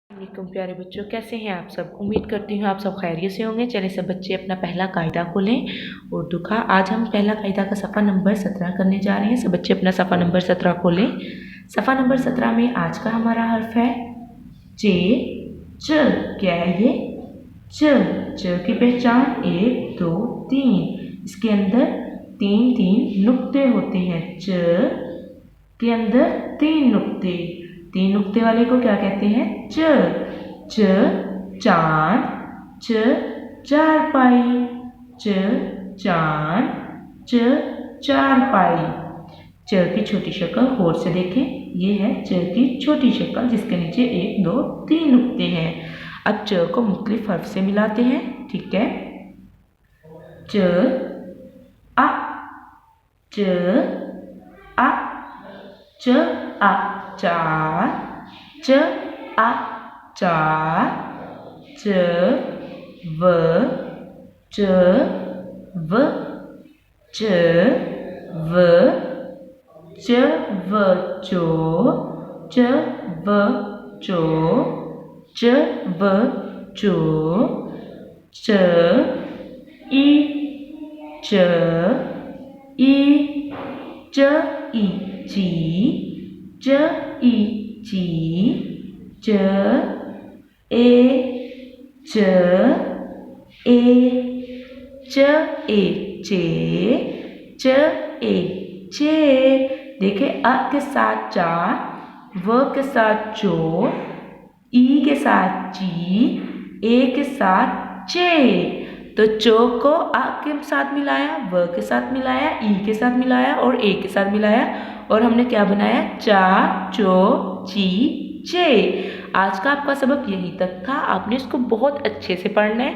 वालेकुम प्यारे बच्चों, कैसे हैं आप सब। उम्मीद करती हूँ आप सब खैरियत से होंगे। चलिए सब बच्चे अपना पहला कायदा खोलें उर्दू का। आज हम पहला कायदा का सफ़ा नंबर 17 करने जा रहे हैं। सब बच्चे अपना सफ़ा नंबर 17 खोलें। सफ़ा नंबर 17 में आज का हमारा हर्फ है चे। च क्या है ये? च की पहचान 1 2 3। इसके अंदर तीन नुक्ते होते हैं। च के अंदर 3 नुक्ते। 3 नुक्ते वाले को क्या कहते हैं? च चांद, च चारपाई, च चांद, च चारपाई। च की छोटी शक्ल गौर से देखें, ये है च की छोटी शक्ल जिसके नीचे 1 2 3 नुक्ते हैं। अब च को मुख्तलिफ हर्फ से मिलाते हैं, ठीक है। च आ, च आ, च आ चार, च आ चार, च व च व च व च व चो, च व चो, च व चो, च ई च ई, च ई ची, च ई ची, च ए च ए, च ए चे, च ए चे। देखे अ के साथ चा, व के साथ चो, ई के साथ ची, ए के साथ चे। तो चो को आ के साथ मिलाया, व के साथ मिलाया, ई के साथ मिलाया और ए के साथ मिलाया और हमने क्या बनाया? चा चो ची चे। आज का आपका सबक यहीं तक था। आपने इसको बहुत अच्छे से पढ़ना है।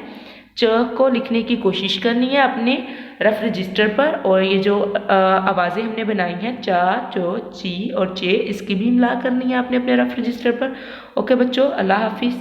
च को लिखने की कोशिश करनी है अपने रफ रजिस्टर पर, और ये जो आवाज़ें हमने बनाई हैं चा चो ची और चे, इसकी भी इमला करनी है आपने अपने रफ रजिस्टर पर। ओके बच्चों, अल्लाह हाफिज़।